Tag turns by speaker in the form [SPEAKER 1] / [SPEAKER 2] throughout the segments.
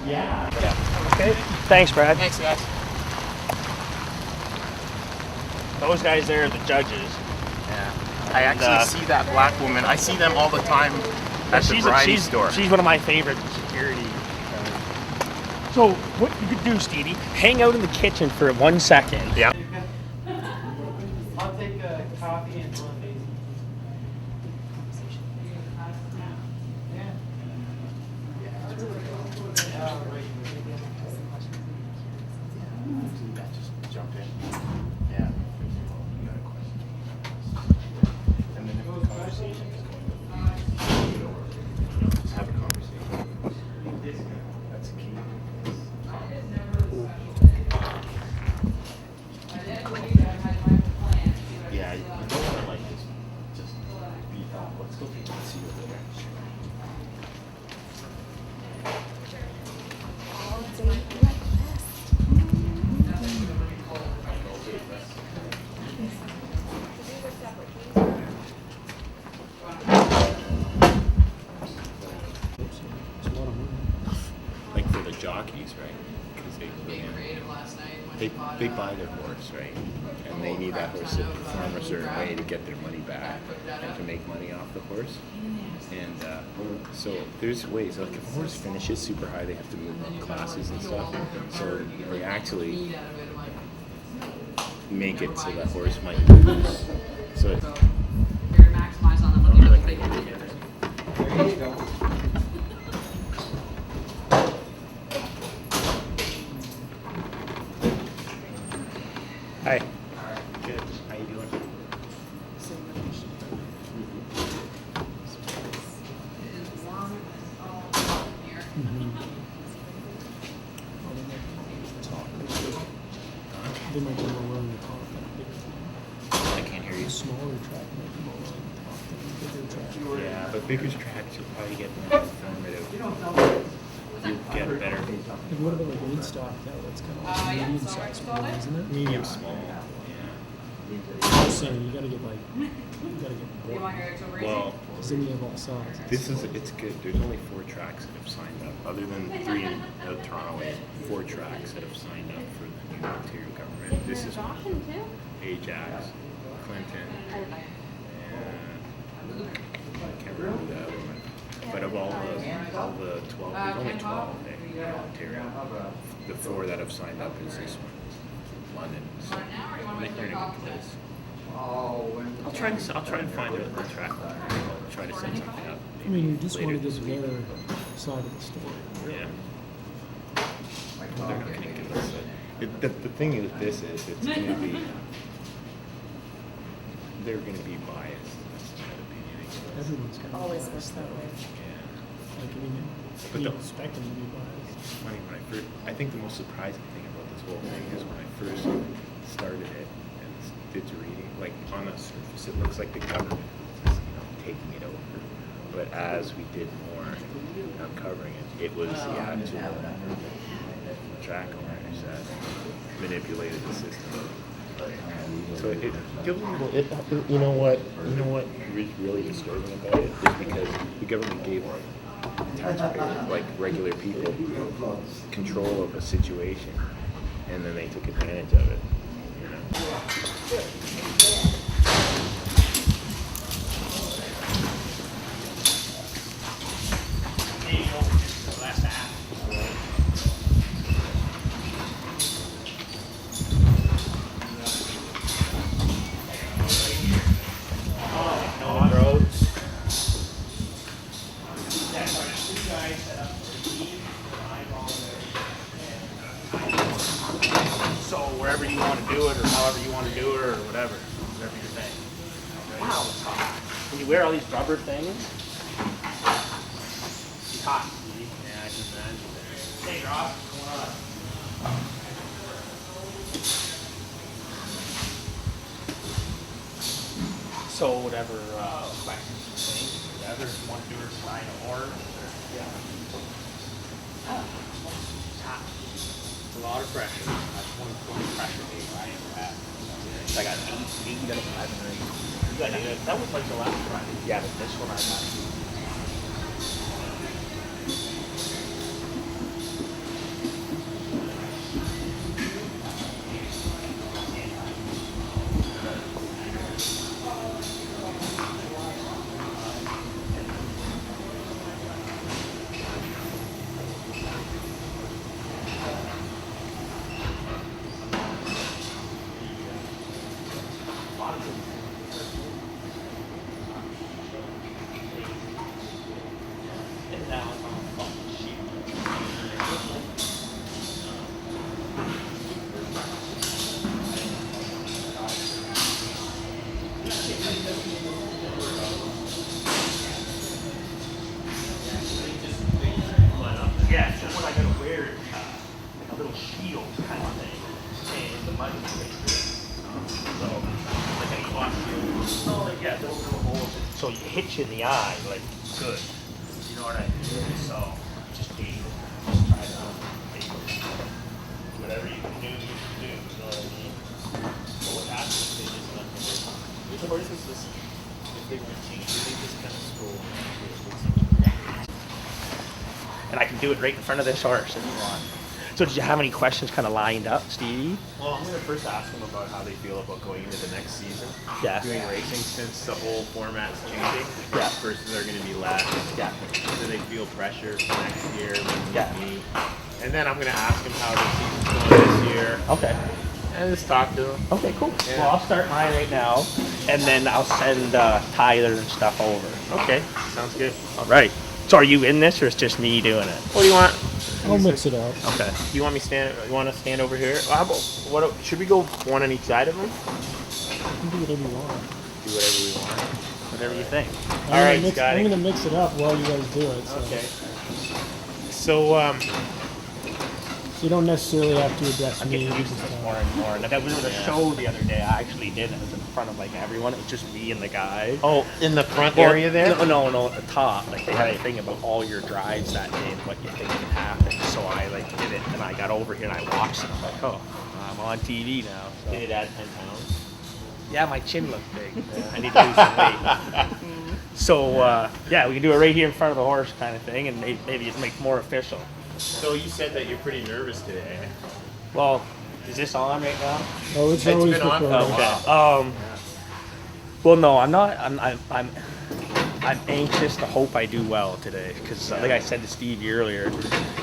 [SPEAKER 1] Yeah. Okay. Thanks, Brad.
[SPEAKER 2] Thanks, guys.
[SPEAKER 1] Those guys there are the judges.
[SPEAKER 2] Yeah. I actually see that black woman. I see them all the time at the variety store.
[SPEAKER 1] She's one of my favorite security. So what you could do, Stevie, hang out in the kitchen for 1 second.
[SPEAKER 2] Yeah.
[SPEAKER 3] I'll take a coffee and one of these.
[SPEAKER 2] Just jump in. Yeah. You got a question. And then if the conversation is going to just have a conversation. That's key. Yeah, you don't want to like just be let's go take a seat over there. Like for the jockeys, right? Because they buy their horse, right? And they need that horse to perform a certain way to get their money back and to make money off the horse. And so there's ways. Like if a horse finishes super high, they have to move up classes and stuff. So they actually make it so that horse might lose. So it's
[SPEAKER 4] You're gonna maximize on them. Let me know if they can together.
[SPEAKER 3] There you go.
[SPEAKER 2] hi. Good. How you doing?
[SPEAKER 5] They might be more willing to talk than
[SPEAKER 2] I can't hear you.
[SPEAKER 5] a smaller track might be more willing to talk than a bigger track.
[SPEAKER 2] Yeah, but bigger tracks you'll probably get more informative. You get a better
[SPEAKER 5] Like what about like Woodstock though? That's kind of like a medium sized one, isn't it?
[SPEAKER 2] medium small. Yeah.
[SPEAKER 5] I'm just saying you gotta get like you gotta get
[SPEAKER 4] You
[SPEAKER 5] more.
[SPEAKER 4] want your October
[SPEAKER 2] Well,
[SPEAKER 5] Because then you have all sizes.
[SPEAKER 2] it's good. There's only 4 tracks that have signed up, other than 3 in Toronto. 4 tracks that have signed up for the new Ontario government. This is one. Ajax, Clinton, and I can't remember the other one. But of all the 12, there's only 12 in Ontario. The 4 that have signed up is this one, London. So I think they're in a good place. I'll try and find a track. I'll try to set something up.
[SPEAKER 5] I mean, you just
[SPEAKER 2] later
[SPEAKER 5] want to
[SPEAKER 2] this
[SPEAKER 5] get
[SPEAKER 2] week.
[SPEAKER 5] their side of the story.
[SPEAKER 2] Yeah. They're not going to give us it. The thing with this is it's going to be they're going to be biased. That's my opinion.
[SPEAKER 5] Everyone's gonna
[SPEAKER 6] Always
[SPEAKER 5] be biased
[SPEAKER 6] was that way.
[SPEAKER 2] Yeah.
[SPEAKER 5] Like I mean,
[SPEAKER 2] But
[SPEAKER 5] you
[SPEAKER 2] the-
[SPEAKER 5] expect them to be biased.
[SPEAKER 2] It's funny when I think the most surprising thing about this whole thing is when I first started it and did the reading. Like on the surface, it looks like the government is taking it over. But as we did more uncovering it, it was the actual track owners that manipulated the system. So it gives them. You know what is really disturbing about it is because the government gave taxpayers, like regular people, control of a situation, and then they took advantage of it. You know.
[SPEAKER 1] There you go. Last half. No roads. So wherever you want to do it, or however you want to do it, or whatever you're saying. Wow, it's hot. When you wear all these rubber things, it's hot. Yeah, I can imagine. Hey, Rob, what's going on? So whatever questions you think, whatever you want to do, or sign or yeah. It's hot. It's a lot of pressure. That's one pressure gauge I ever had. So I got 8, you got a 5 and 8. You got that was like the last Friday. Yeah, but this one I got. mud is pretty good. So, like any osteoarthritis. Oh, like, yeah, those little holes. So it hits you in the eye, like, good. You know what I mean? So, just be, just try to make whatever you can do, you can do. You know what I mean? But what happens if they just let them these horses just, if they weren't changed, they just kind of stroll. And I can do it right in front of this horse if you want. So did you have any questions kind of lined up, Stevie?
[SPEAKER 2] Well, I'm going to first ask them about how they feel about going into the next season.
[SPEAKER 1] Yeah.
[SPEAKER 2] Doing racing since the whole format's changing.
[SPEAKER 1] Yeah.
[SPEAKER 2] Versus are going to be less.
[SPEAKER 1] Yeah.
[SPEAKER 2] Do they feel pressure for next year?
[SPEAKER 1] Yeah.
[SPEAKER 2] Me? And then I'm going to ask them how the season's going this year.
[SPEAKER 1] Okay.
[SPEAKER 2] And just talk to them.
[SPEAKER 1] Okay, cool.
[SPEAKER 2] Yeah.
[SPEAKER 1] Well, I'll start mine right now, and then I'll send Tyler and stuff over.
[SPEAKER 2] Okay. Sounds good.
[SPEAKER 1] All right. So are you in this, or it's just me doing it?
[SPEAKER 2] What do you want?
[SPEAKER 5] I'll mix it up.
[SPEAKER 1] Okay.
[SPEAKER 2] You want me stand? You want to stand over here? Well, how about, what? Should we go one on each side of them?
[SPEAKER 5] You can do whatever you want.
[SPEAKER 2] Do whatever we want.
[SPEAKER 1] Whatever you think.
[SPEAKER 2] All right,
[SPEAKER 5] I'm
[SPEAKER 2] Scotty.
[SPEAKER 5] gonna mix it up while you guys do it. So.
[SPEAKER 2] Okay. So
[SPEAKER 5] So you don't necessarily have to address
[SPEAKER 1] I'm
[SPEAKER 5] me.
[SPEAKER 1] getting used to this more and more. Like, I was at a show the other day. I actually did it. It was in front of like everyone. It was just me and the guy.
[SPEAKER 2] oh, in the front
[SPEAKER 1] Well,
[SPEAKER 2] area there.
[SPEAKER 1] No, at the top. Like they had a
[SPEAKER 2] Right.
[SPEAKER 1] thing about all your drives that day and what you think can happen. So I like did it, and I got over here and I watched it. I'm like, oh, I'm on TV now. So.
[SPEAKER 2] Did it add 10 pounds?
[SPEAKER 1] Yeah, my chin looked big. I need to lose some weight. So yeah, we can do it right here in front of the horse, kind of thing, and maybe it make more official.
[SPEAKER 2] So you said that you're pretty nervous today.
[SPEAKER 1] Well, is this on right now?
[SPEAKER 5] Oh, it's
[SPEAKER 2] It's
[SPEAKER 5] always
[SPEAKER 2] been on for a
[SPEAKER 5] recording.
[SPEAKER 2] while.
[SPEAKER 1] Well, no, I'm not. I'm anxious to hope I do well today because, like I said to Stevie earlier,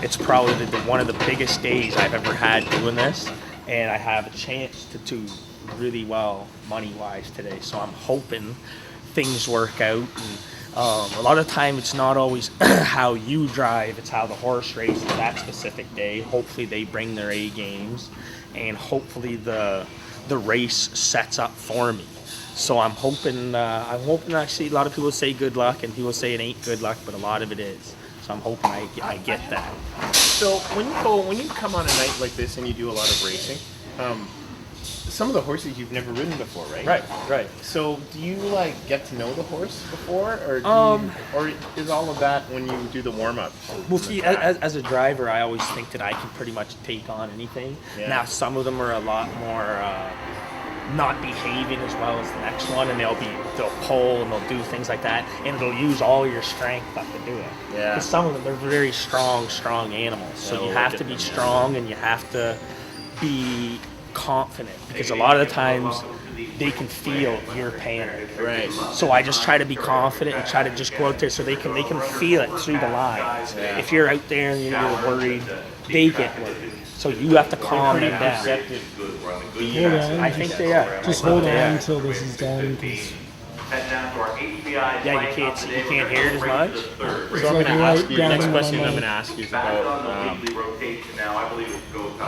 [SPEAKER 1] it's probably one of the biggest days I've ever had doing this, and I have a chance to do really well money-wise today. So I'm hoping things work out. And, a lot of time it's not always how you drive, it's how the horse races that specific day. Hopefully they bring their A games, and hopefully the race sets up for me. So I'm hoping actually a lot of people say good luck and people say it ain't good luck, but a lot of it is. So I'm hoping I get that.
[SPEAKER 2] So when you come on a night like this and you do a lot of racing, some of the horses you've never ridden before, right?
[SPEAKER 1] Right.
[SPEAKER 2] So do you like get to know the horse before, or or is all of that when you do the warm up?
[SPEAKER 1] Well, see, as a driver, I always think that I can pretty much take on anything.
[SPEAKER 2] Yeah.
[SPEAKER 1] Now, some of them are a lot more not behaving as well as the next one, and they'll pull and they'll do things like that, and it'll use all your strength up to do it.
[SPEAKER 2] Yeah.
[SPEAKER 1] Because some of them, they're very strong animals. So
[SPEAKER 2] Yeah,
[SPEAKER 1] you
[SPEAKER 2] we'll
[SPEAKER 1] have
[SPEAKER 2] get
[SPEAKER 1] to be
[SPEAKER 2] them, yeah.
[SPEAKER 1] strong, and you have to be confident, because a lot of the times they can feel your panic.
[SPEAKER 2] Right.
[SPEAKER 1] So I just try to be confident and try to just go out there so they can feel it through the lines.
[SPEAKER 2] Yeah.
[SPEAKER 1] If you're out there and you're worried, they get worried. So you have to calm them down.
[SPEAKER 5] Hold on.
[SPEAKER 1] I think they are.
[SPEAKER 5] Just hold on until this is done. Because
[SPEAKER 1] Yeah, you can't hear it as much.
[SPEAKER 2] So I'm
[SPEAKER 5] like
[SPEAKER 2] going to ask
[SPEAKER 5] right
[SPEAKER 2] you.
[SPEAKER 5] down
[SPEAKER 2] Next
[SPEAKER 5] in my
[SPEAKER 2] question I'm
[SPEAKER 5] mind.
[SPEAKER 2] going to ask you is about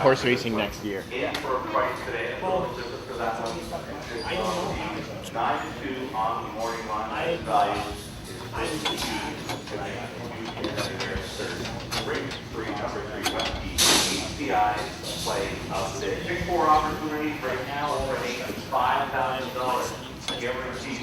[SPEAKER 2] horse racing next year.
[SPEAKER 6] Pick 4 opportunities right now are for $5,000 guaranteed.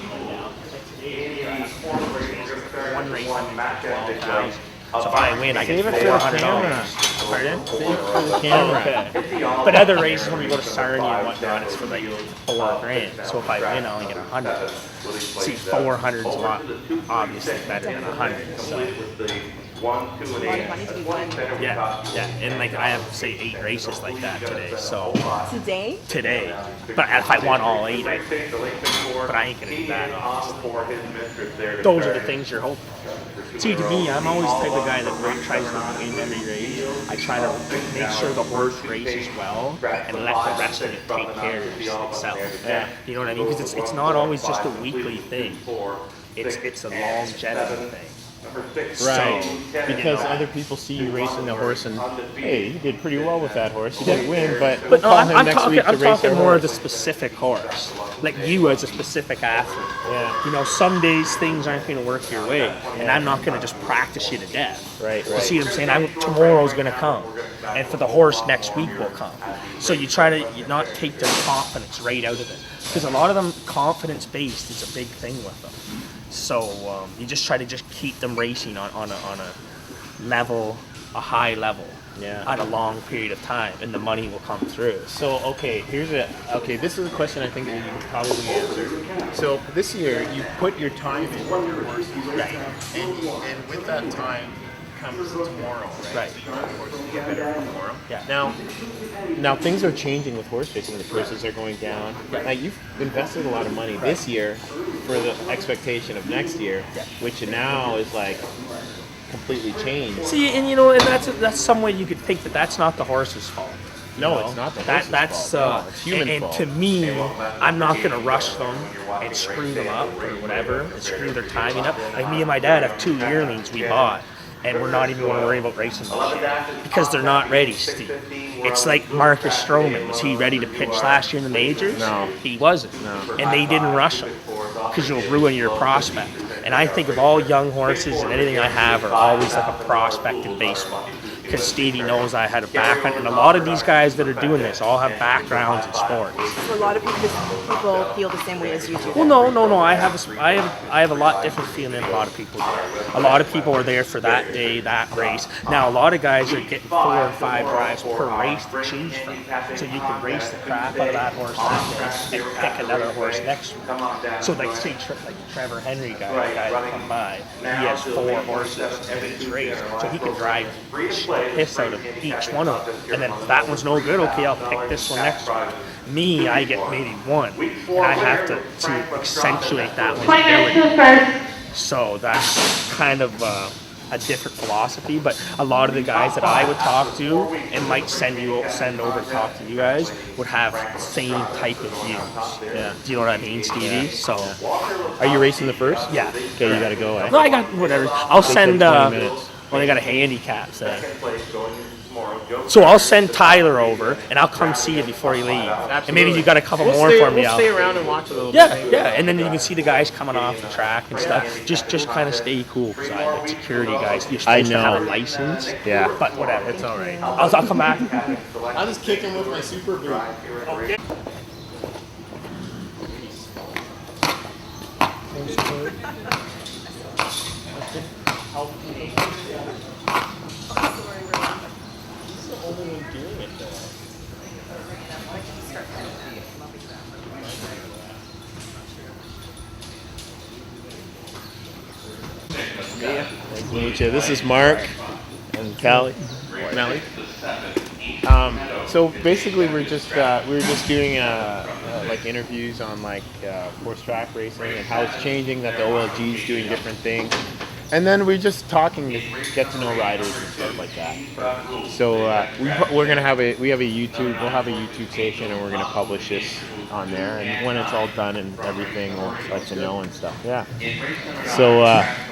[SPEAKER 1] One race, I'm $12,000. So if I win, I get
[SPEAKER 2] Save it for the
[SPEAKER 1] $400.
[SPEAKER 2] camera.
[SPEAKER 1] Pardon?
[SPEAKER 2] Save it for the camera.
[SPEAKER 1] Okay. But other races, when we go to Sarnia and whatnot, it's for like $4,000. So if I win, I only get 100. See, 400 is a lot, obviously better than 100. So yeah, and like I have say 8 races like that today. So today, but if I won all 8, but I ain't gonna do that. Obviously. Those are the things you're hoping for. See, to me, I'm always the type of guy that tries to win every race. I try to make sure the horse races well and let the rest of it take care of itself.
[SPEAKER 2] Yeah.
[SPEAKER 1] You know what I mean? Because it's not always just a weekly thing. It's a longevity thing.
[SPEAKER 2] Right.
[SPEAKER 1] So,
[SPEAKER 2] Because other people see you racing the horse and, hey, you did pretty well with that horse. You didn't win, but
[SPEAKER 1] But no,
[SPEAKER 2] call him next week to
[SPEAKER 1] I'm
[SPEAKER 2] race
[SPEAKER 1] talking
[SPEAKER 2] our
[SPEAKER 1] more of
[SPEAKER 2] horse.
[SPEAKER 1] the specific horse. Like you as a specific athlete.
[SPEAKER 2] Yeah.
[SPEAKER 1] You know, some days things aren't going to work your way, and I'm not going to just practice you to death.
[SPEAKER 2] Right,
[SPEAKER 1] You
[SPEAKER 2] right.
[SPEAKER 1] see what I'm saying? Tomorrow's going to come. and for the horse next week will come. So you try to not take their confidence right out of it, because a lot of them confidence based is a big thing with them. So you just try to just keep them racing on a level, a high level, at a long period of time, and the money will come through.
[SPEAKER 2] So this is a question I think that you can probably answer. So this year you put your time in with your horses, right? And with that time comes tomorrow, right?
[SPEAKER 1] Right.
[SPEAKER 2] So you want the horses to get better for tomorrow.
[SPEAKER 1] Yeah.
[SPEAKER 2] Now things are changing with horse racing. The prices are going down. Now you've invested a lot of money this year for the expectation of next year, which now is like completely changed.
[SPEAKER 1] See, and you know, and that's some way you could think that that's not the horse's fault.
[SPEAKER 2] No, it's not the horse's
[SPEAKER 1] that's
[SPEAKER 2] fault. No, it's human
[SPEAKER 1] and
[SPEAKER 2] fault.
[SPEAKER 1] to me, I'm not gonna rush them and screw them up or whatever, and screw their timing up. Like me and my dad have 2 yearlings we bought, and we're not even going to worry about racing this year because they're not ready, Steve. It's like Marcus Stroman. Was he ready to pitch last year in the majors?
[SPEAKER 2] No.
[SPEAKER 1] He wasn't.
[SPEAKER 2] No.
[SPEAKER 1] And they didn't rush him because you'll ruin your prospect. And I think of all young horses and anything I have are always like a prospect in baseball. Because Stevie knows I had a background, and a lot of these guys that are doing this all have backgrounds in sports.
[SPEAKER 7] So a lot of people feel the same way as you do.
[SPEAKER 1] Well, no. I have a lot different feeling than a lot of people do. A lot of people are there for that day, that race. Now, a lot of guys are getting 4 or 5 drives per race to choose from. So you can race the crap out of that horse that day and pick another horse next week. So like say like Trevor Henry guy that come by, he has 4 horses in his race, so he can drive piss out of each one of them. And then if that one's no good, okay, I'll pick this one next week. Me, I get maybe 1, and I have to accentuate that one's ability. So that's kind of a different philosophy, but a lot of the guys that I would talk to and might send over to talk to you guys would have the same type of views. Yeah. Do you know what I mean, Stevie? So,
[SPEAKER 2] Are you racing the first?
[SPEAKER 1] yeah.
[SPEAKER 2] Okay, you got to go. Eh?
[SPEAKER 1] No, I got whatever. I'll send.
[SPEAKER 2] 20 minutes.
[SPEAKER 1] Well, they got a handicap thing. So I'll send Tyler over, and I'll come see you before you leave. And maybe you got a couple more for me.
[SPEAKER 2] We'll stay around and watch a little
[SPEAKER 1] Yeah,
[SPEAKER 2] bit.
[SPEAKER 1] yeah, and then you can see the guys coming off the track and stuff. Just kind of stay cool, because like security guys, you're supposed to have a license.
[SPEAKER 2] Yeah.
[SPEAKER 1] But whatever.
[SPEAKER 2] It's all right.
[SPEAKER 1] I'll come back.
[SPEAKER 2] I'll just kick him with my super boot. Nice to meet you. This is Mark and Callie. Melly. So basically, we were just doing like interviews on like horse track racing and how it's changing. That the OLG is doing different things, and then we're just talking to get to know riders and stuff like that. So we're gonna have we have a YouTube station, and we're gonna publish this on there. And when it's all done and everything, we'll let you know and stuff. Yeah.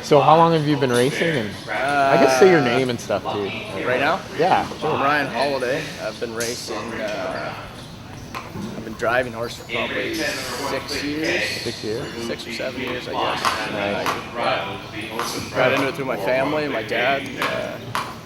[SPEAKER 2] So how long have you been racing? And I guess say your name and stuff too.
[SPEAKER 8] Right now?
[SPEAKER 2] Yeah.
[SPEAKER 8] I'm Ryan Holiday. I've been racing, I've been driving horse for probably 6 years.
[SPEAKER 2] 6 years.
[SPEAKER 8] 6 or 7 years, I guess. And I got into it through my family, my dad,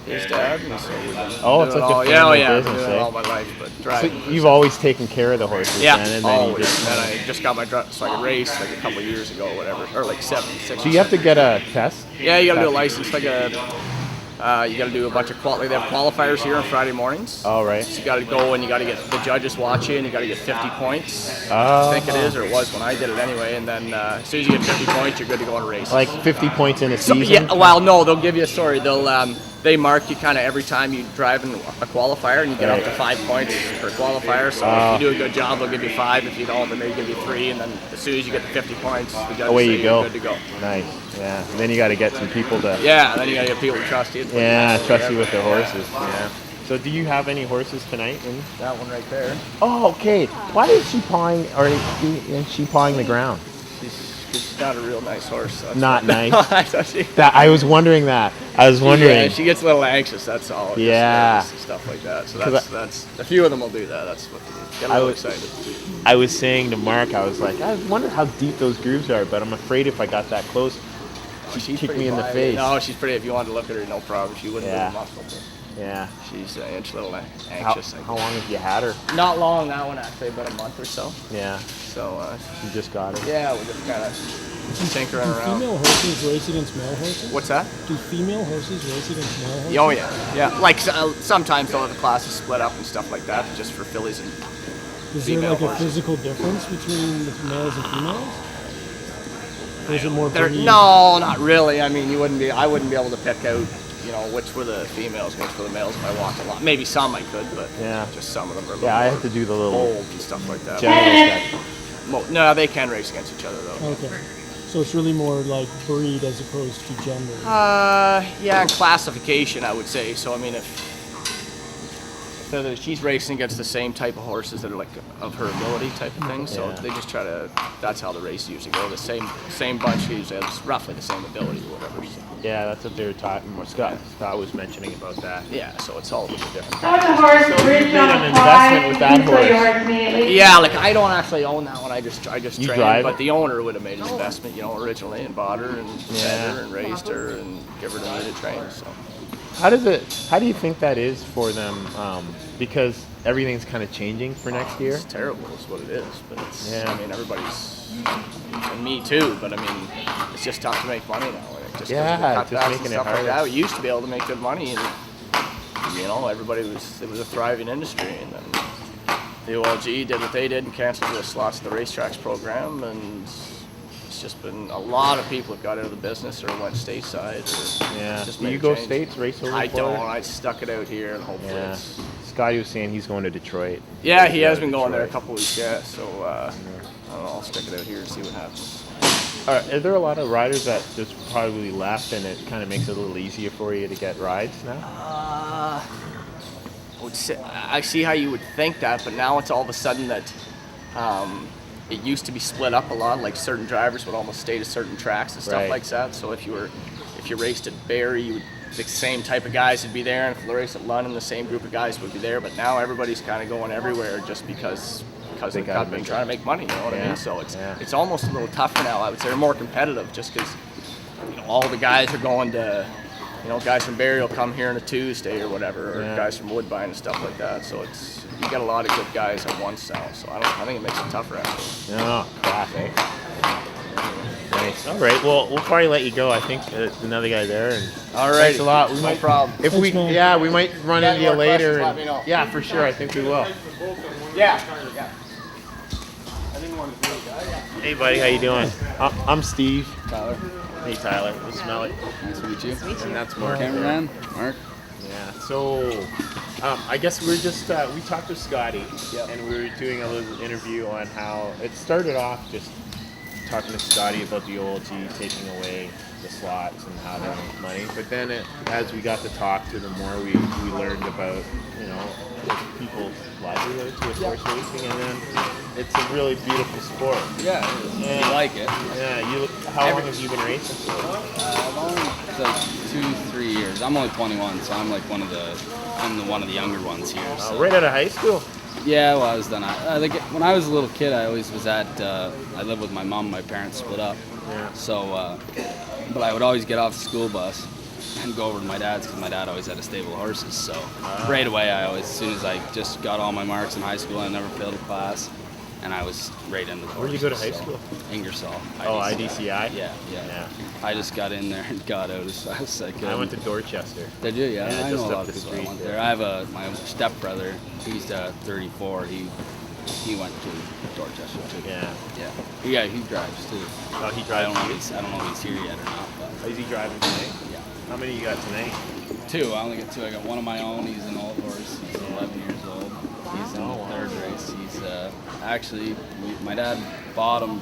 [SPEAKER 8] his dad. And so we've been
[SPEAKER 2] It's
[SPEAKER 8] doing
[SPEAKER 2] like
[SPEAKER 8] it
[SPEAKER 2] a
[SPEAKER 8] all,
[SPEAKER 2] family
[SPEAKER 8] I've been
[SPEAKER 2] business,
[SPEAKER 8] doing it
[SPEAKER 2] eh?
[SPEAKER 8] all my life, but
[SPEAKER 2] So
[SPEAKER 8] driving.
[SPEAKER 2] you've always taken care of the horses,
[SPEAKER 8] Yeah,
[SPEAKER 2] then, and then
[SPEAKER 8] always.
[SPEAKER 2] you just.
[SPEAKER 8] And then I just got my so I could race like a couple years ago, or whatever, or like 6
[SPEAKER 2] So you have to get a test.
[SPEAKER 8] Yeah, you gotta do a license, like you gotta do a bunch of they have qualifiers here on Friday mornings.
[SPEAKER 2] Oh, right.
[SPEAKER 8] So you gotta go and you gotta get the judges watch you and you gotta get 50 points.
[SPEAKER 2] Oh.
[SPEAKER 8] I think it is, or it was when I did it anyway. And then as soon as you get 50 points, you're good to go and race.
[SPEAKER 2] Like 50 points in a
[SPEAKER 8] So,
[SPEAKER 2] season.
[SPEAKER 8] yeah, well, no, they'll give you a story. They mark you kind of every time you drive in a qualifier, and you get up to 5 points per qualifier. So if you do a good job, they'll give you 5. If you don't, then they give you 3. And then as soon as you get the 50 points, the judges
[SPEAKER 2] Away
[SPEAKER 8] say
[SPEAKER 2] you go.
[SPEAKER 8] you're good to go.
[SPEAKER 2] Nice. Yeah. And then you got to get some people to.
[SPEAKER 8] Yeah, and then you gotta get people to trust you.
[SPEAKER 2] Yeah, trust you with the horses. Yeah. So do you have any horses tonight?
[SPEAKER 8] That one right there.
[SPEAKER 2] Oh, okay. Why is she pawing, or is she pawing the ground?
[SPEAKER 8] She's not a real nice horse. So that's
[SPEAKER 2] Not
[SPEAKER 8] why-
[SPEAKER 2] nice.
[SPEAKER 8] So she-
[SPEAKER 2] That I was wondering that.
[SPEAKER 8] Yeah, she gets a little anxious. That's all. Just
[SPEAKER 2] Yeah.
[SPEAKER 8] nervous and stuff like that. So
[SPEAKER 2] 'Cause
[SPEAKER 8] that's a few of them will do that. That's what they do. Get a little excited.
[SPEAKER 2] I was saying to Mark, I was like, I wonder how deep those grooves are, but I'm afraid if I got that close,
[SPEAKER 8] She's
[SPEAKER 9] kick
[SPEAKER 8] pretty
[SPEAKER 9] me in the
[SPEAKER 8] quiet.
[SPEAKER 9] face.
[SPEAKER 8] No, she's pretty. If you wanted to look at her, no problem. She wouldn't
[SPEAKER 9] Yeah.
[SPEAKER 8] move a muscle. But
[SPEAKER 9] Yeah.
[SPEAKER 8] she's an inch little
[SPEAKER 9] How,
[SPEAKER 8] anxious.
[SPEAKER 9] how long have you had her?
[SPEAKER 8] Not long, that one actually, about a month or so.
[SPEAKER 9] Yeah.
[SPEAKER 8] So
[SPEAKER 9] You just got her.
[SPEAKER 8] yeah, we're just kind of tinkering
[SPEAKER 5] Do
[SPEAKER 8] around.
[SPEAKER 5] female horses race against male horses?
[SPEAKER 8] What's that?
[SPEAKER 5] Do female horses race against male horses?
[SPEAKER 8] Oh yeah. Like sometimes they'll have the classes split up and stuff like that, just for fillies and
[SPEAKER 5] Is there
[SPEAKER 8] female
[SPEAKER 5] like a
[SPEAKER 8] horses.
[SPEAKER 5] physical difference between the males and females? Or is it more breed?
[SPEAKER 8] No, not really. I mean, I wouldn't be able to pick out, which were the females, which were the males if I walked a lot. Maybe some I could, but
[SPEAKER 9] Yeah.
[SPEAKER 8] just some of them are a little
[SPEAKER 9] Yeah, I have to do the little
[SPEAKER 8] old and stuff like that.
[SPEAKER 9] general check.
[SPEAKER 8] No, they can race against each other though.
[SPEAKER 5] Okay. So it's really more like breed as opposed to gender.
[SPEAKER 8] Yeah, and classification, I would say. So I mean, if she's racing against the same type of horses that are like of her ability type of thing, so
[SPEAKER 9] Yeah.
[SPEAKER 8] they just try to. That's how the race usually go. The same bunch usually has roughly the same ability or whatever. So.
[SPEAKER 9] Yeah, that's what they were talking. Scott was mentioning about that.
[SPEAKER 8] Yeah, so it's all a little different.
[SPEAKER 6] That was a horse
[SPEAKER 9] So you
[SPEAKER 6] bridged
[SPEAKER 9] made
[SPEAKER 6] on
[SPEAKER 9] an
[SPEAKER 6] a
[SPEAKER 9] investment
[SPEAKER 6] fly.
[SPEAKER 9] with that
[SPEAKER 6] You put your
[SPEAKER 9] horse.
[SPEAKER 6] horse immediately.
[SPEAKER 8] Yeah, like I don't actually own that one. I just
[SPEAKER 9] You
[SPEAKER 8] trained,
[SPEAKER 9] drive
[SPEAKER 8] but
[SPEAKER 9] it?
[SPEAKER 8] the owner would have made an investment, originally and bought her and
[SPEAKER 9] Yeah.
[SPEAKER 8] fed her and raised her and give her to me to train. So.
[SPEAKER 9] How do you think that is for them? Because everything's kind of changing for next year.
[SPEAKER 8] It's terrible, is what it is. But it's,
[SPEAKER 9] Yeah.
[SPEAKER 8] I mean, everybody's, and me too. But I mean, it's just tough to make money now. Like, just 'cause of the
[SPEAKER 9] Yeah,
[SPEAKER 8] cutbacks
[SPEAKER 9] just
[SPEAKER 8] and
[SPEAKER 9] making it
[SPEAKER 8] stuff like
[SPEAKER 9] harder.
[SPEAKER 8] that. We used to be able to make good money, and it was a thriving industry. And then the OLG did what they did and canceled the slots of the racetracks program, and it's just been a lot of people have got out of the business or went stateside. Or
[SPEAKER 9] Yeah.
[SPEAKER 8] just
[SPEAKER 9] Do
[SPEAKER 8] made
[SPEAKER 9] you
[SPEAKER 8] a
[SPEAKER 9] go
[SPEAKER 8] change.
[SPEAKER 9] states, race over?
[SPEAKER 8] I
[SPEAKER 9] Florida?
[SPEAKER 8] don't. I stuck it out here, and hopefully
[SPEAKER 9] Yeah.
[SPEAKER 8] it's.
[SPEAKER 9] Scotty was saying he's going to Detroit.
[SPEAKER 8] Yeah, he has
[SPEAKER 9] to
[SPEAKER 8] been going there a
[SPEAKER 9] Detroit.
[SPEAKER 8] couple weeks, yeah. So I don't know. I'll stick it out here and see what happens.
[SPEAKER 9] Are there a lot of riders that just probably left, and it kind of makes it a little easier for you to get rides now?
[SPEAKER 8] I see how you would think that, but now it's all of a sudden that it used to be split up a lot. Like certain drivers would almost stay to certain tracks and stuff
[SPEAKER 9] Right.
[SPEAKER 8] like that. So if you raced at Barrie, the same type of guys would be there, and if you raced at London, the same group of guys would be there. But now everybody's kind of going everywhere just because
[SPEAKER 9] They
[SPEAKER 8] they've
[SPEAKER 9] gotta
[SPEAKER 8] been
[SPEAKER 9] make
[SPEAKER 8] trying to make money. You know what I
[SPEAKER 9] Yeah.
[SPEAKER 8] mean? So
[SPEAKER 9] Yeah.
[SPEAKER 8] it's almost a little tougher now. I would say they're more competitive just because all the guys are going to. Guys from Barrie will come here on a Tuesday or whatever, or
[SPEAKER 9] Yeah.
[SPEAKER 8] guys from Woodbine and stuff like that. So you got a lot of good guys at once now. So I think it makes it tougher actually.
[SPEAKER 9] No, class, eh? Nice. All right. Well, we'll probably let you go. I think there's another guy there. And
[SPEAKER 8] All right.
[SPEAKER 9] thanks a lot. We
[SPEAKER 8] No
[SPEAKER 9] might
[SPEAKER 8] problem.
[SPEAKER 9] If we,
[SPEAKER 5] Thanks, man.
[SPEAKER 9] yeah, we might run
[SPEAKER 8] Got
[SPEAKER 9] into you
[SPEAKER 8] more
[SPEAKER 9] later.
[SPEAKER 8] questions, let
[SPEAKER 9] and-
[SPEAKER 8] me know.
[SPEAKER 9] Yeah, for sure. I think we will.
[SPEAKER 8] Yeah.
[SPEAKER 9] Hey, buddy. How you doing? I'm Steve.
[SPEAKER 8] Tyler.
[SPEAKER 9] Hey, Tyler. This is Melly.
[SPEAKER 10] Nice to meet you.
[SPEAKER 9] And that's Mark.
[SPEAKER 10] Cameraman, Mark.
[SPEAKER 9] Yeah. So, I guess we're just we talked with Scotty, and we were doing a little interview on how it started off just talking to Scotty about the OLG taking away the slots and how they make money. But then, as we got to talk to them more, we learned about people's livelihoods with horse racing, and then it's a really beautiful sport.
[SPEAKER 10] Yeah,
[SPEAKER 9] Yeah.
[SPEAKER 10] you like it.
[SPEAKER 9] Yeah. How long have you been racing for?
[SPEAKER 10] I've only like 2-3 years. I'm only 21, so I'm like one of the younger ones here. So.
[SPEAKER 9] Right out of high school.
[SPEAKER 10] Yeah, well, I was done. When I was a little kid, I always was at. I lived with my mom. My parents split up.
[SPEAKER 9] Yeah.
[SPEAKER 10] So, but I would always get off the school bus and go over to my dad's because my dad always had a stable of horses. So right away, as soon as I just got all my marks in high school, I never failed a class, and I was right into the
[SPEAKER 9] Where'd you
[SPEAKER 10] horses.
[SPEAKER 9] go to high
[SPEAKER 10] so.
[SPEAKER 9] school?
[SPEAKER 10] Ingersoll.
[SPEAKER 9] Oh, IDCI?
[SPEAKER 10] Yeah. I just got in there and got out as fast as I could.
[SPEAKER 9] I went to Dorchester.
[SPEAKER 10] Did you? Yeah,
[SPEAKER 9] Yeah,
[SPEAKER 10] I
[SPEAKER 9] just
[SPEAKER 10] know a
[SPEAKER 9] up
[SPEAKER 10] lot
[SPEAKER 9] the
[SPEAKER 10] of people that
[SPEAKER 9] street
[SPEAKER 10] went
[SPEAKER 9] there.
[SPEAKER 10] there. I have my stepbrother. He's 34. He went to Dorchester too.
[SPEAKER 9] Yeah.
[SPEAKER 10] He drives too.
[SPEAKER 9] Oh, he
[SPEAKER 10] I
[SPEAKER 9] drives.
[SPEAKER 10] don't know if he's here yet or not. But
[SPEAKER 9] Is he driving tonight?
[SPEAKER 10] yeah,
[SPEAKER 9] How many you got tonight?
[SPEAKER 10] 2. I only got 2. I got one of my own. He's an old horse. He's 11 years old. He's in the 3rd race. He's actually my dad bought him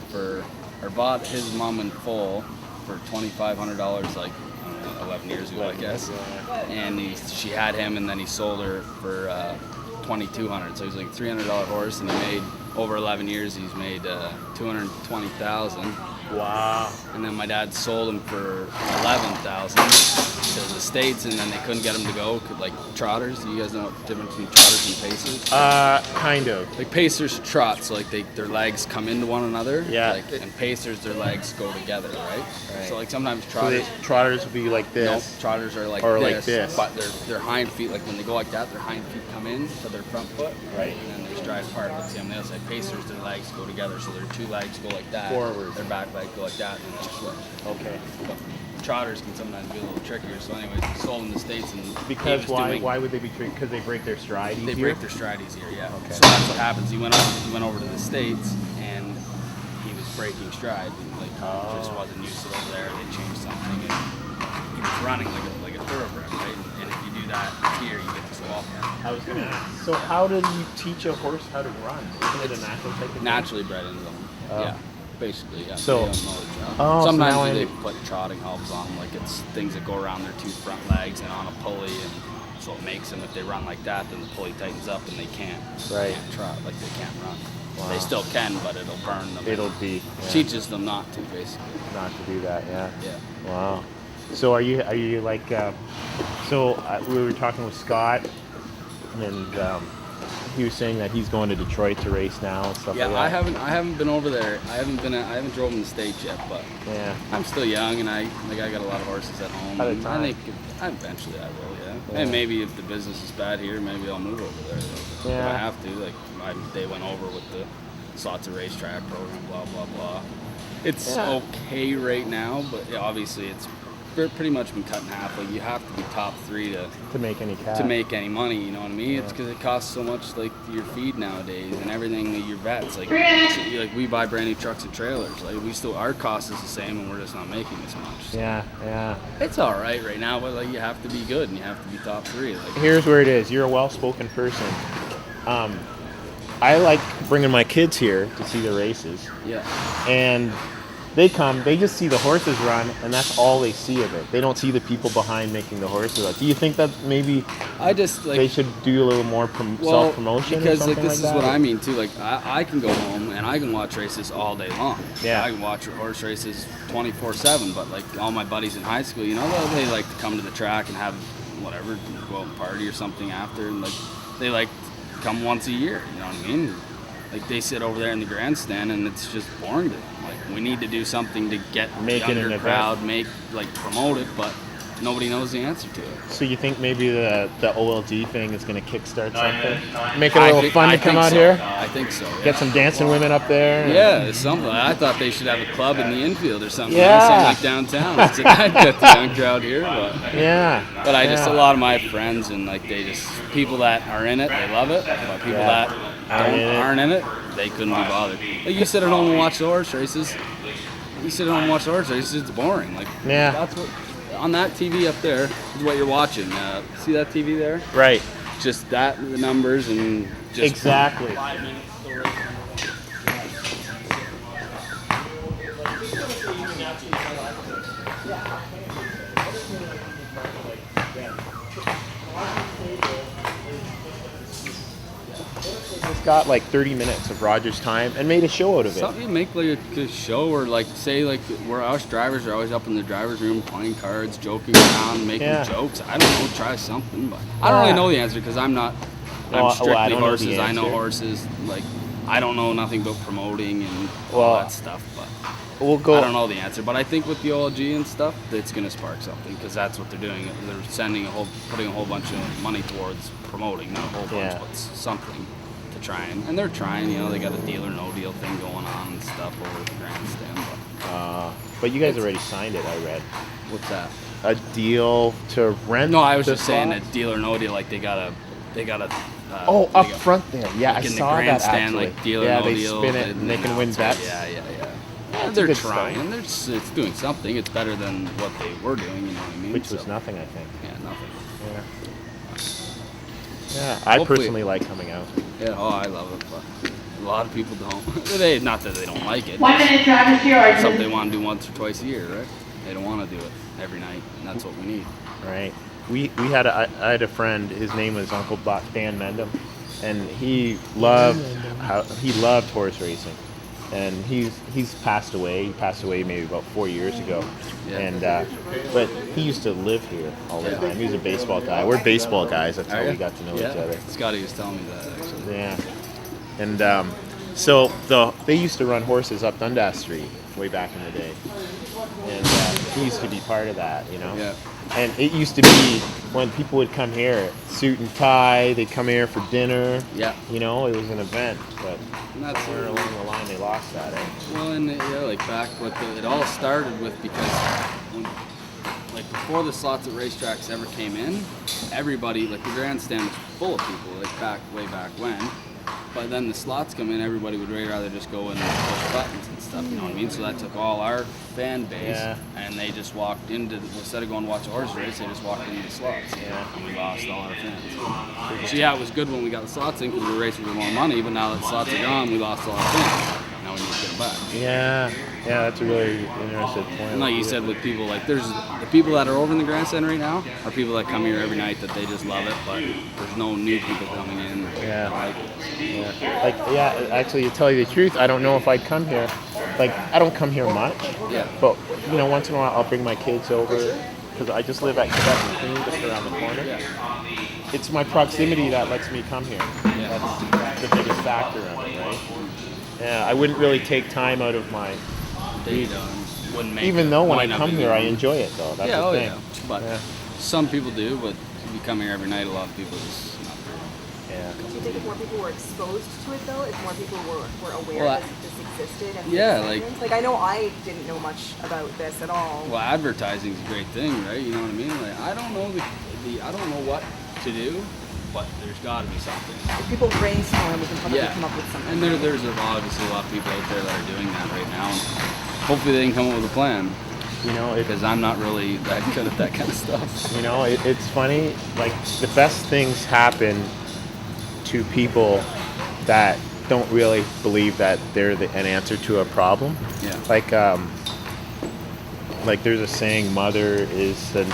[SPEAKER 10] bought his mom in full for $2,500 like I don't know, 11 years ago, I guess. And she had him, and then he sold her for $2,200. So he's like a $300 horse, and he made over 11 years. He's made $220,000.
[SPEAKER 1] Wow.
[SPEAKER 10] And then my dad sold them for 11,000 to the States, and then they couldn't get them to go. Like trotters, you guys know the difference between trotters and pacers?
[SPEAKER 1] Kind of.
[SPEAKER 10] Like pacers trot, so like their legs come into one another.
[SPEAKER 1] Yeah.
[SPEAKER 10] Like, and pacers, their legs go together, right?
[SPEAKER 1] Right.
[SPEAKER 10] So like sometimes
[SPEAKER 1] So
[SPEAKER 10] trotters.
[SPEAKER 1] trotters would be like
[SPEAKER 10] No,
[SPEAKER 1] this.
[SPEAKER 10] trotters are like
[SPEAKER 1] Or
[SPEAKER 10] this,
[SPEAKER 1] like this.
[SPEAKER 10] but their hind feet, like when they go like that, their hind feet come in to their front foot,
[SPEAKER 1] Right.
[SPEAKER 10] and then they stride apart. Let's see on the other side, pacers, their legs go together, so their two legs go like that,
[SPEAKER 1] Forward.
[SPEAKER 10] their back leg go like that, and then they switch.
[SPEAKER 1] Okay.
[SPEAKER 10] But trotters can sometimes be a little trickier. So anyways, we sold in the States, and
[SPEAKER 1] Because
[SPEAKER 10] he was doing-
[SPEAKER 1] why would they be treated? Because they break their stride
[SPEAKER 10] they
[SPEAKER 1] easier?
[SPEAKER 10] break their stride easier, yeah.
[SPEAKER 1] Okay.
[SPEAKER 10] So that's what happens. He went over to the States, and he was breaking stride. And, like, just wasn't used to it over there. They changed something, and he was running like a thoroughbred, right? And if you do that here, you get this walk out.
[SPEAKER 1] I was gonna ask. So how do you teach a horse how to run? Isn't it a natural type of thing?
[SPEAKER 10] Naturally bred into them.
[SPEAKER 1] Oh.
[SPEAKER 10] Yeah, basically, yeah.
[SPEAKER 1] So-
[SPEAKER 10] They don't know the trot.
[SPEAKER 1] Oh, so
[SPEAKER 10] sometimes
[SPEAKER 1] now
[SPEAKER 10] they
[SPEAKER 1] I-
[SPEAKER 10] put trotting hubs on them, like it's things that go around their two front legs and on a pulley, and so it makes them, if they run like that, then the pulley tightens up and they can't,
[SPEAKER 1] Right.
[SPEAKER 10] can't trot, like they can't run.
[SPEAKER 1] Wow.
[SPEAKER 10] They still can, but it'll burn them.
[SPEAKER 1] It'll be yeah,
[SPEAKER 10] Teaches them not to, basically.
[SPEAKER 1] not to do that. Yeah.
[SPEAKER 10] Yeah.
[SPEAKER 1] Wow. So are you like? We were talking with Scott, and he was saying that he's going to Detroit to race now and stuff
[SPEAKER 10] Yeah,
[SPEAKER 1] like that.
[SPEAKER 10] I haven't been over there. I haven't drove in the States yet, but
[SPEAKER 1] Yeah.
[SPEAKER 10] I'm still young, and I got a lot of horses at home.
[SPEAKER 1] At a
[SPEAKER 10] and
[SPEAKER 1] time.
[SPEAKER 10] I think eventually I will, yeah.
[SPEAKER 1] Yeah.
[SPEAKER 10] And maybe if the business is bad here, maybe I'll move over there. Though.
[SPEAKER 1] Yeah.
[SPEAKER 10] If I have to, like they went over with the Slots of Racetrack program, blah blah blah. It's
[SPEAKER 1] Yeah.
[SPEAKER 10] okay right now, but yeah, obviously it's pretty much been cut in half. Like you have to be top 3
[SPEAKER 1] To make any cash.
[SPEAKER 10] to make any money. You know what I mean? It's because it costs so much, like your feed nowadays and everything that your vets like we buy brand new trucks and trailers. Like we still our cost is the same, and we're just not making as much. So
[SPEAKER 1] Yeah. Yeah.
[SPEAKER 10] it's all right now, but like you have to be good and you have to be top 3. Like
[SPEAKER 1] Here's where it is. You're a well-spoken person. I like bringing my kids here to see the races,
[SPEAKER 10] yeah,
[SPEAKER 1] and they come. They just see the horses run, and that's all they see of it. They don't see the people behind making the horses run. Do you think that maybe
[SPEAKER 10] I just like
[SPEAKER 1] they should do a little more self-promotion?
[SPEAKER 10] because
[SPEAKER 1] or
[SPEAKER 10] like
[SPEAKER 1] something
[SPEAKER 10] this
[SPEAKER 1] like
[SPEAKER 10] is what
[SPEAKER 1] that?
[SPEAKER 10] I mean too. Like I can go home and I can watch races all day long.
[SPEAKER 1] Yeah.
[SPEAKER 10] I can watch horse races 24/7. But like all my buddies in high school, you know, they like to come to the track and have whatever, go out and party or something after, and like they like to come once a year. You know what I mean? Like they sit over there in the grandstand and it's just boring to them. Like we need to do something to get
[SPEAKER 1] Make it an
[SPEAKER 10] younger
[SPEAKER 1] event.
[SPEAKER 10] crowd, promote it, but nobody knows the answer to it.
[SPEAKER 1] So you think maybe the OLG thing is going to kickstart something? Make it a little
[SPEAKER 10] think-
[SPEAKER 1] fun
[SPEAKER 10] I
[SPEAKER 1] to come
[SPEAKER 10] think
[SPEAKER 1] out
[SPEAKER 10] so.
[SPEAKER 1] here?
[SPEAKER 10] I think so. Yeah.
[SPEAKER 1] Get some dancing women up there? and-
[SPEAKER 10] Yeah, it's something. I thought they should have a club in the infield or something.
[SPEAKER 1] Yeah.
[SPEAKER 10] Something like downtown. It's like, I'd get the young crowd here,
[SPEAKER 1] Yeah.
[SPEAKER 10] but I just
[SPEAKER 1] yeah.
[SPEAKER 10] a lot of my friends and like they just people that are in it, they love it. But people
[SPEAKER 1] Yeah.
[SPEAKER 10] that
[SPEAKER 1] Aren't in it.
[SPEAKER 10] aren't in it, they couldn't be bothered. Like you sit at home and watch the horse races. You sit at home and watch the horse races. It's boring. Like
[SPEAKER 1] Yeah.
[SPEAKER 10] that's what on that TV up there is what you're watching. See that TV there?
[SPEAKER 1] Right.
[SPEAKER 10] Just that, the numbers, and just
[SPEAKER 1] Exactly. It's got like 30 minutes of Roger's time and made a show out of it.
[SPEAKER 10] Something you make like a show, or like say like where us drivers are always up in the driver's room playing cards, joking around, making
[SPEAKER 1] Yeah.
[SPEAKER 10] jokes. I don't know, try something, but I don't really
[SPEAKER 1] Yeah.
[SPEAKER 10] know the answer because I'm not.
[SPEAKER 1] Well,
[SPEAKER 10] I'm strictly
[SPEAKER 1] I don't know the
[SPEAKER 10] horses. I know
[SPEAKER 1] answer.
[SPEAKER 10] horses. Like I don't know nothing about promoting and all
[SPEAKER 1] Well,
[SPEAKER 10] that stuff, but.
[SPEAKER 1] We'll go.
[SPEAKER 10] I don't know the answer, but I think with the OLG and stuff, it's going to spark something because that's what they're doing. They're putting a whole bunch of money towards promoting, not a whole bunch,
[SPEAKER 1] Yeah.
[SPEAKER 10] but something to try and they're trying. You know, they got a deal or no deal thing going on and stuff over the grandstand.
[SPEAKER 1] But you guys already signed it, I read.
[SPEAKER 10] But what's that?
[SPEAKER 1] A deal to rent.
[SPEAKER 10] No, I was
[SPEAKER 1] the
[SPEAKER 10] just saying
[SPEAKER 1] spot?
[SPEAKER 10] a deal or no deal. Like they got a.
[SPEAKER 1] Oh,
[SPEAKER 10] they
[SPEAKER 1] up
[SPEAKER 10] got-
[SPEAKER 1] front there. Yeah,
[SPEAKER 10] like
[SPEAKER 1] I
[SPEAKER 10] in the
[SPEAKER 1] saw that
[SPEAKER 10] grandstand,
[SPEAKER 1] actually.
[SPEAKER 10] like deal or
[SPEAKER 1] yeah,
[SPEAKER 10] no
[SPEAKER 1] they
[SPEAKER 10] deal.
[SPEAKER 1] spin it and they can win
[SPEAKER 10] announce it.
[SPEAKER 1] bets.
[SPEAKER 10] Yeah.
[SPEAKER 1] That's a
[SPEAKER 10] They're
[SPEAKER 1] good
[SPEAKER 10] trying.
[SPEAKER 1] start.
[SPEAKER 10] It's doing something. It's better than what they were doing. You know what I mean?
[SPEAKER 1] Which was
[SPEAKER 10] So,
[SPEAKER 1] nothing, I think.
[SPEAKER 10] Yeah, nothing.
[SPEAKER 1] Yeah, I
[SPEAKER 10] Hopefully-
[SPEAKER 1] personally like coming out.
[SPEAKER 10] Yeah, oh, I love it, but a lot of people don't. Not that they don't like it.
[SPEAKER 6] 1 minute, Travis, here.
[SPEAKER 10] It's something they want to do once or twice a year, right? They don't want to do it every night, and that's what we need.
[SPEAKER 1] Right. I had a friend. His name was Uncle Dan Mendham, and he loved horse racing.
[SPEAKER 2] and he's passed away. He passed away maybe about 4 years ago,
[SPEAKER 10] Yeah.
[SPEAKER 2] and but he used to live here all the time. He was a baseball guy. We're baseball guys. That's how we got to know each other.
[SPEAKER 10] Scotty was telling me that actually.
[SPEAKER 2] Yeah, and so they used to run horses up Dundas Street way back in the day, and he used to be part of that, you know.
[SPEAKER 10] Yeah.
[SPEAKER 2] And it used to be when people would come here, suit and tie. They'd come here for dinner.
[SPEAKER 10] Yeah.
[SPEAKER 2] You know, it was an event, but
[SPEAKER 10] And that's
[SPEAKER 2] somewhere along the line they lost that. Eh?
[SPEAKER 10] well, and yeah, like back with it all started with because when, like before the slots at racetracks ever came in, everybody like the grandstand was full of people like way back when. But then the slots come in, everybody would really rather just go and push buttons and stuff, you know what I mean? So that took all our fan base, and they just walked into, instead of going to watch a horse race, they just walked into the slots.
[SPEAKER 2] Yeah.
[SPEAKER 10] And we lost all our fans. So yeah, it was good when we got the slots in because we were racing for more money, but now that the slots are gone, we lost all our fans. Now we need to get them back.
[SPEAKER 2] Yeah, that's a really interesting point.
[SPEAKER 10] And like you said, with people, like there's the people that are over in the grandstand right now are people that come here every night that they just love it, but there's no new people coming in.
[SPEAKER 2] Yeah.
[SPEAKER 10] Like,
[SPEAKER 2] Actually, to tell you the truth, I don't know if I'd come here. Like, I don't come here much.
[SPEAKER 10] Yeah.
[SPEAKER 2] But, you know, once in a while I'll bring my kids over because I just live at Quebec and Queen, just around the corner.
[SPEAKER 10] yeah.
[SPEAKER 2] It's my proximity that lets me come here.
[SPEAKER 10] Yeah.
[SPEAKER 2] That's the biggest factor of it, right? Yeah, I wouldn't really take time out of my...
[SPEAKER 10] They wouldn't make
[SPEAKER 2] Even
[SPEAKER 10] it.
[SPEAKER 2] though when
[SPEAKER 10] Might
[SPEAKER 2] I
[SPEAKER 10] not
[SPEAKER 2] come
[SPEAKER 10] be
[SPEAKER 2] here,
[SPEAKER 10] good.
[SPEAKER 2] I enjoy it, though. That's
[SPEAKER 10] Yeah,
[SPEAKER 2] the
[SPEAKER 10] oh
[SPEAKER 2] thing.
[SPEAKER 10] yeah. But
[SPEAKER 2] Yeah.
[SPEAKER 10] some people do, but if you come here every night, a lot of people just not.
[SPEAKER 2] Yeah.
[SPEAKER 7] Do you think if more people were exposed to it though, if more people were aware
[SPEAKER 10] Well,
[SPEAKER 7] that this existed and
[SPEAKER 10] yeah,
[SPEAKER 7] the
[SPEAKER 10] like-
[SPEAKER 7] segments? Like I know I didn't know much about this at all.
[SPEAKER 10] Well, advertising's a great thing, right? You know what I mean? Like I don't know I don't know what to do, but there's got to be something.
[SPEAKER 7] If people brainstorm, we can probably
[SPEAKER 10] Yeah.
[SPEAKER 7] come up with something.
[SPEAKER 10] And there's obviously a lot of people out there that are doing that right now. And hopefully they can come up with a plan
[SPEAKER 2] You know,
[SPEAKER 10] because I'm not really that good at that kind of stuff.
[SPEAKER 2] You know, it's funny. Like the best things happen to people that don't really believe that they're an answer to a problem.
[SPEAKER 10] Yeah.
[SPEAKER 2] Like there's a saying, "Mother is the."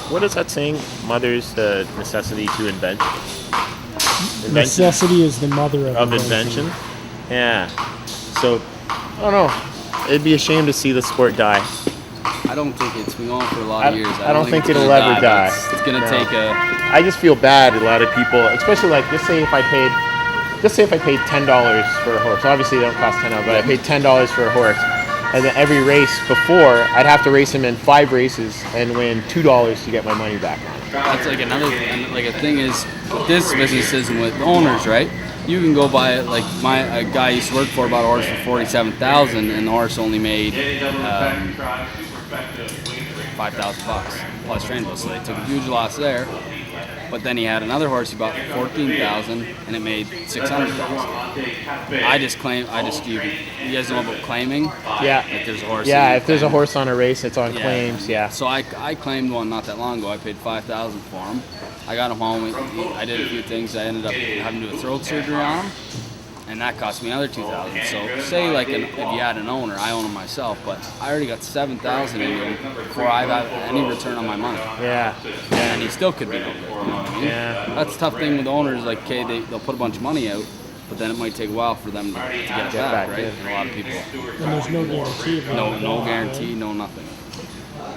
[SPEAKER 2] What is that saying? Mother's the necessity to invent.
[SPEAKER 5] Necessity is the mother of
[SPEAKER 2] invention. Yeah. So, I don't know. It'd be a shame to see the sport die.
[SPEAKER 10] I don't think it's been going for a lot of years.
[SPEAKER 2] I don't think
[SPEAKER 10] it's
[SPEAKER 2] it'll
[SPEAKER 10] gonna
[SPEAKER 2] ever die.
[SPEAKER 10] But It's gonna
[SPEAKER 2] No.
[SPEAKER 10] take a.
[SPEAKER 2] I just feel bad. A lot of people, especially like, just say if I paid $10 for a horse. Obviously, they don't cost $10, but I paid $10 for a horse, and then every race before, I'd have to race him in 5 races and win $2 to get my money back on it.
[SPEAKER 10] That's like another like a thing is with this business isn't with owners, right? You can go buy it like a guy I used to work for bought a horse for $47,000 and the horse only made $5,000 plus train bill, so they took a huge loss there. But then he had another horse he bought for $14,000 and it made $600,000. You guys know about claiming?
[SPEAKER 2] Yeah.
[SPEAKER 10] Like there's a horse.
[SPEAKER 2] Yeah,
[SPEAKER 10] and you
[SPEAKER 2] if there's a
[SPEAKER 10] claim.
[SPEAKER 2] horse on a race, it's on
[SPEAKER 10] Yeah.
[SPEAKER 2] claims. Yeah.
[SPEAKER 10] So I claimed one not that long ago. I paid $5,000 for him. I got him home. I did a few things. I ended up having to do a throat surgery on him, and that cost me another $2,000. So say like if you had an owner, I own him myself, but I already got $7,000 into him before I got any return on my money.
[SPEAKER 2] Yeah.
[SPEAKER 10] And he still could be no good. You know what I mean?
[SPEAKER 2] Yeah.
[SPEAKER 10] That's the tough thing with owners. Like, okay, they'll put a bunch of money out, but then it might take a while for them to get it
[SPEAKER 2] Get
[SPEAKER 10] back,
[SPEAKER 2] back
[SPEAKER 10] right?
[SPEAKER 2] in.
[SPEAKER 10] And a lot of people.
[SPEAKER 5] And there's no guarantee of
[SPEAKER 10] No
[SPEAKER 5] that.
[SPEAKER 10] guarantee, no nothing.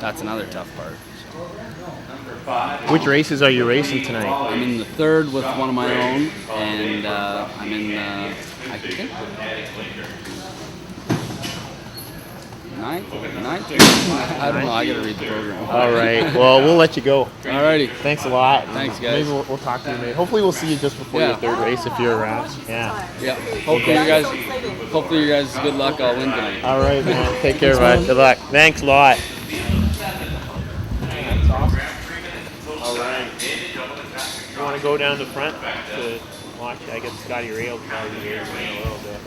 [SPEAKER 10] That's another tough part.
[SPEAKER 2] Which races are you racing tonight?
[SPEAKER 10] I'm in the third with one of my own, and I'm in, I think, ninth? I don't know, I gotta read the program.
[SPEAKER 2] All right. Well, we'll let you go.
[SPEAKER 10] Alrighty.
[SPEAKER 2] Thanks a lot.
[SPEAKER 10] Thanks, guys.
[SPEAKER 2] Maybe we'll talk to you later. Hopefully, we'll see you just before
[SPEAKER 10] Yeah.
[SPEAKER 2] your third race if you're around. Yeah.
[SPEAKER 10] Yeah. Hopefully you guys, good luck. I'll win tonight.
[SPEAKER 2] All right, man. Take care, bud. Good luck. Thanks a lot. All right. You want to go down the front to watch? I guess Scotty Ray will probably be here in a little bit.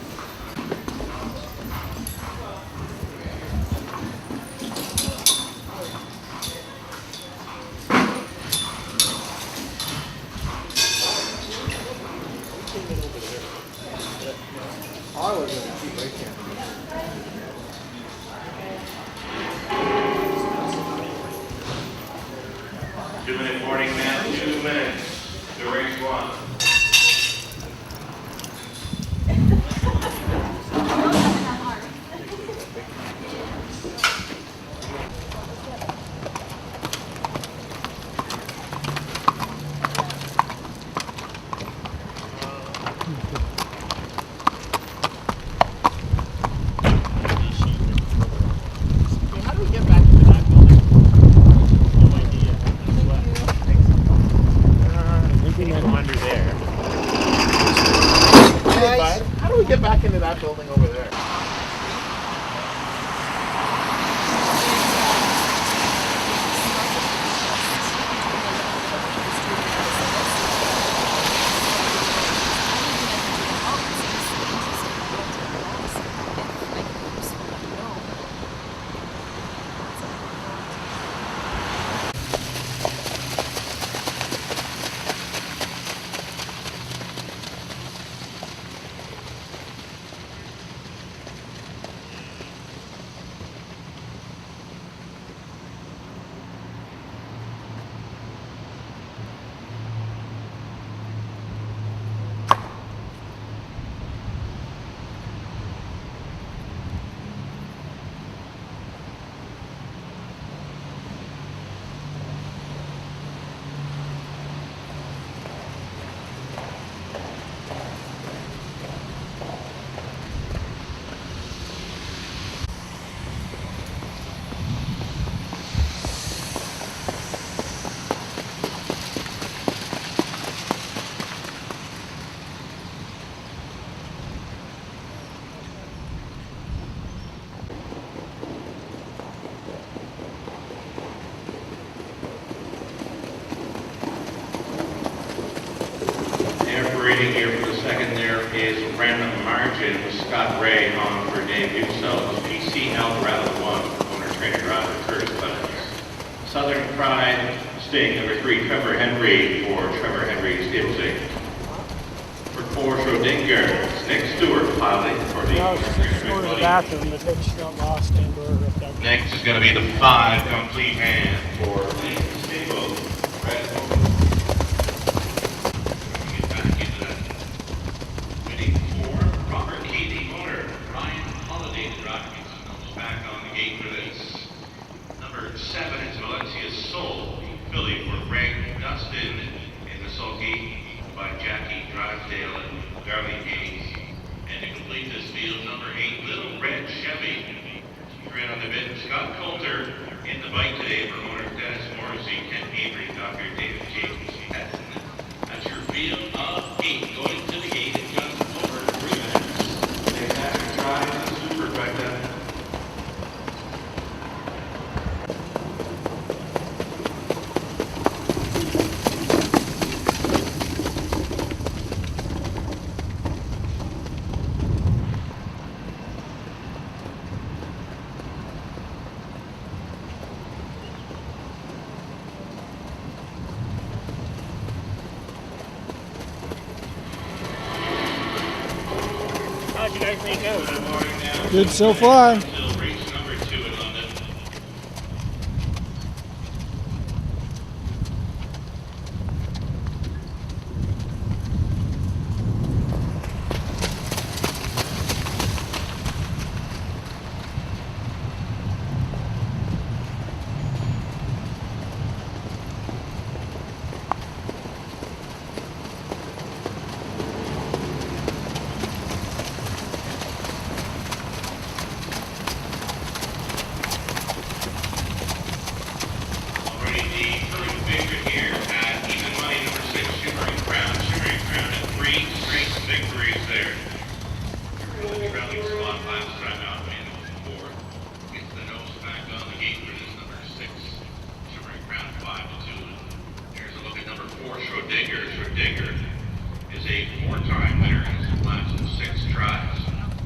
[SPEAKER 6] Two-minute warning, man, 2 minutes to race 1.
[SPEAKER 2] that building over there?
[SPEAKER 6] Operating here for the second there is Brandon Margin with Scott Ray on for Dave Usel. PC Alvarado 1, owner trainer driver Curtis Clemens. Southern Pride Sting number 3, Trevor Henry for Trevor Henry's Dipsy. For 4, Schrodinger, Nick Stewart piloting for the
[SPEAKER 5] I was just going to the bathroom, but then she got lost and or ripped up.
[SPEAKER 6] Next is going to be the 5, Complete Hand for Lane Stable. Red Bull. Get back into that. Winning 4, Robert Keating, owner. Ryan Holiday, the driver, gets back on the gate for this. Number 7 is Valencia Soul, filly for Greg Dustin in the sulky by Jackie Drysdale and Darlene Gates. And to complete this field, number 8, Little Red Chevy. Right on the bit, Scott Coulter in the bike today for owner Dennis Morrissey, Ken Avery, Dr. David James. That's your field of 8 going to the gate in just over 3 minutes. Fantastic drive, super trifecta.
[SPEAKER 5] How'd you guys think out?
[SPEAKER 6] Good morning now.
[SPEAKER 5] Good so far.
[SPEAKER 6] Still race number 2 in London. Already the third favorite here at even money, number 6, Shimmering Crown. Shimmering Crown at 3 straight victories there. Trailing spot last time out, man, 4. Gets the nose back on the gate for this number 6. Shimmering Crown 5-2. Here's a look at number 4, Schrodinger. Schrodinger is a 4-time winner in his last 6 tries.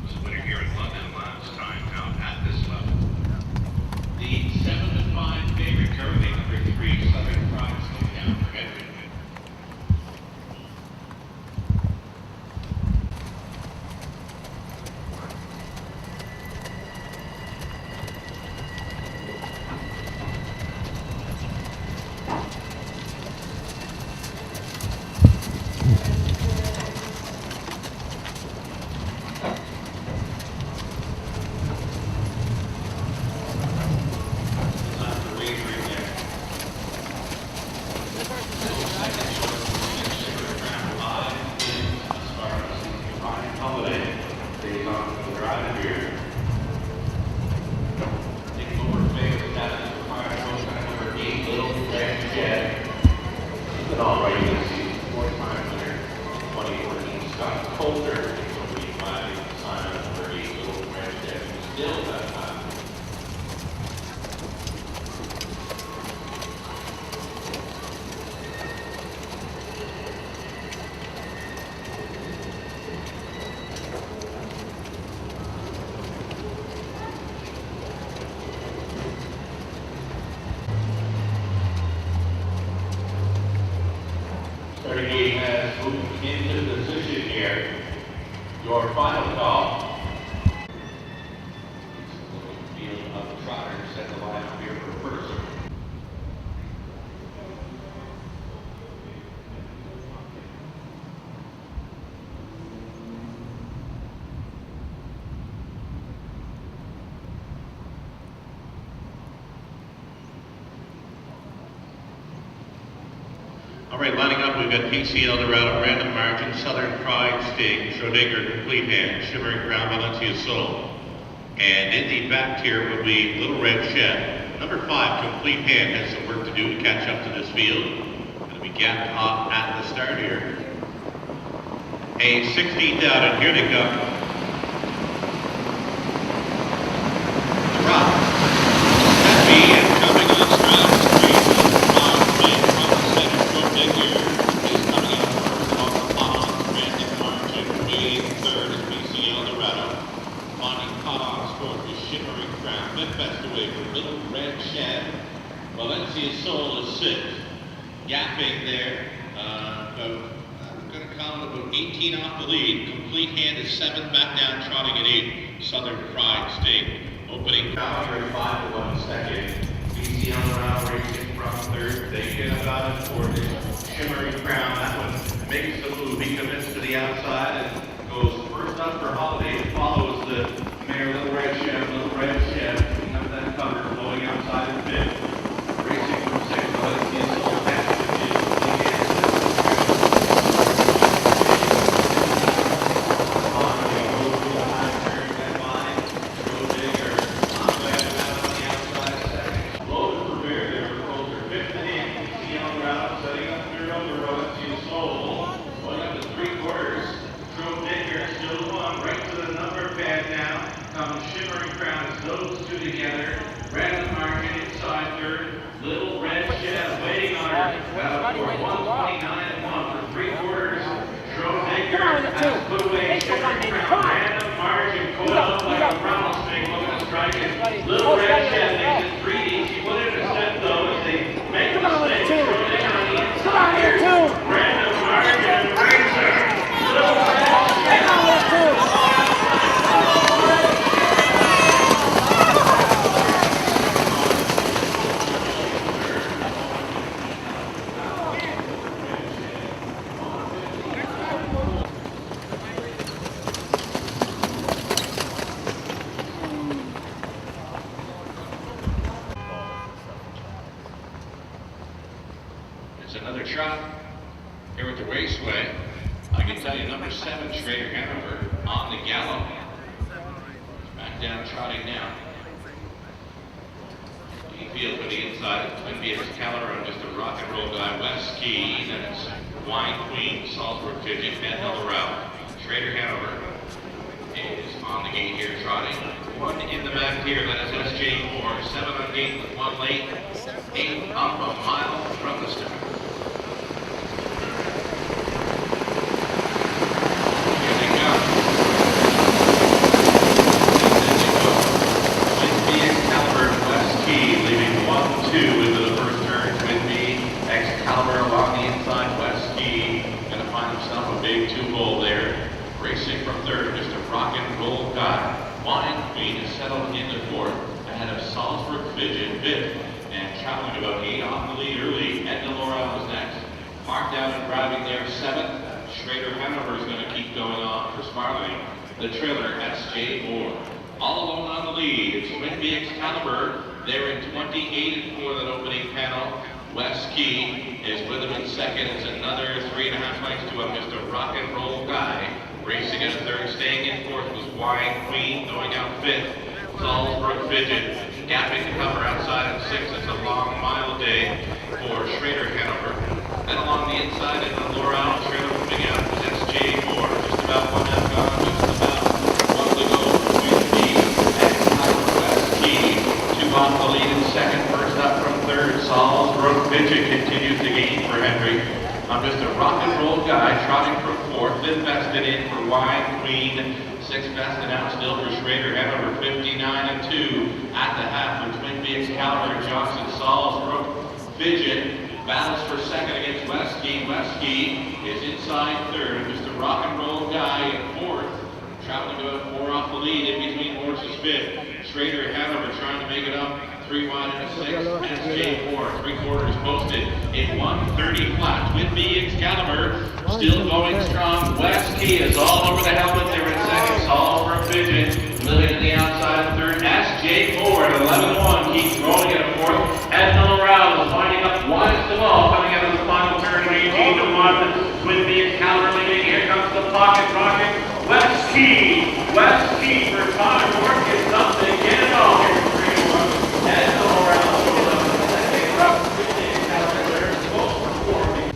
[SPEAKER 6] Was a winner here in London last time out at this level. The 7-5 favorite currently number 3, Southern Pride, slowing down for Edwin. has moved into position here. Your final call. Field of the trotter set the line up here for first. All right, lining up, we've got PC Eldorado, Random Margin, Southern Pride, Sting, Schrodinger, Complete Hand, Shimmering Crown, Valencia Soul. And in the back tier would be Little Red Shed. Number 5, Complete Hand, has some work to do to catch up to this field. Going to be gapped off at the start here. A 16th out, and here they come. Drop. That B and coming on stride straight. Valencia Soul is 6. Gapping there, I'm going to count about 18 off the lead. Complete Hand is 7, back down, trotting at 8. Southern Pride State. Opening calendar 5 to 1 second. BC Eldorado racing from 3rd. They get about it for this Shimmering Crown. That one makes the move. He commits to the outside and goes first up for Holiday. It follows the mare Little Red Shed. Little Red Shed. Have that cover blowing outside in 5th. Racing from 6th, Valencia Soul catches the field. On the high turn, that line. Schrodinger, on the outside, 2nd. Loaded for bear there for Coulter. 5th and in. PC Eldorado setting up 3rd over Valencia Soul. Going up to 3/4. Schrodinger still 1. Right to the number pad now. Comes Shimmering Crown as those two together. Random Margin inside 3rd. Little Red Shed waiting on her. For 129 and 1 for 3/4. Schrodinger has put away Shimmering Crown. Random Margin coiled up like a rattlesnake looking to strike it. Little Red Shed makes it 3D. She put it in a step though as they make the mistake. Schrodinger on the inside here. Random Margin brings her. Little Red Shed. Another trot here at the Raceway. I can tell you number 7, Schrader Hanover, on the gallop. Back down trotting now. He feels for the inside. Twin Beatrice Calderon, just a rock and roll guy. West Key, then it's Wine Queen, Salzburg Fidget, and Eldorado. Schrader Hanover is on the gate here trotting. 1 in the back here, that is SJ Moore. 7 on gate with 1 late. 8 up a mile from the start. Racing from 3rd, just a rock and roll guy. Wine Queen is settled into 4th, ahead of Salzburg Fidget 5th, and traveling about 8 off the lead early. Edna Laura was next. Marked out and driving there 7th. Schrader Hanover is going to keep going on for Sparling. The trailer, SJ Moore. All alone on the lead, it's Twin Beaks Caliber. They're in 28 and 4 that opening panel. West Key is with him in 2nd. It's another 3.5 lengths to him, just a rock and roll guy. Racing at 3rd, staying in 4th was Wine Queen, going out 5th. Salzburg Fidget, gapping the cover outside at 6th. It's a long mile day for Schrader Hanover. Then along the inside in the Laurel, trailer moving out was SJ Moore. Just about 1 half gone, just about 1 to go for Twin Beaks and West Key. 2 off the lead in 2nd, first up from 3rd. Salzburg Fidget continues to gain for Henry. I'm just a rock and roll guy, trotting from 4th, 5th vested in for Wine Queen, 6th vested out still for Schrader Hanover, 59 and 2 at the half with Twin Beaks Calvert, Johnson, Salzburg Fidget, Battles for second against Westkey. Westkey is inside third. Just a rock and roll guy in fourth. Traveling about 4 off the lead. In between horses fifth. Schrader Hanover trying to make it up. 3 wide and a 6. SJ4, 3/4 posted in 130 flat. Whitby Excalibur still going strong. Westkey is all over the helmet there in second. All for a pigeon. Living to the outside of third. SJ4 at 11-1 keeps rolling at a fourth. Edna Morales winding up widest of all, coming out of the final turn. 18-1. Whitby Excalibur leading. Here comes the pocket rocket. Westkey for Connor York is something. Get it all here. 3-1. Edna Morales goes up to the second row. Whitby Excalibur there. Close for 4.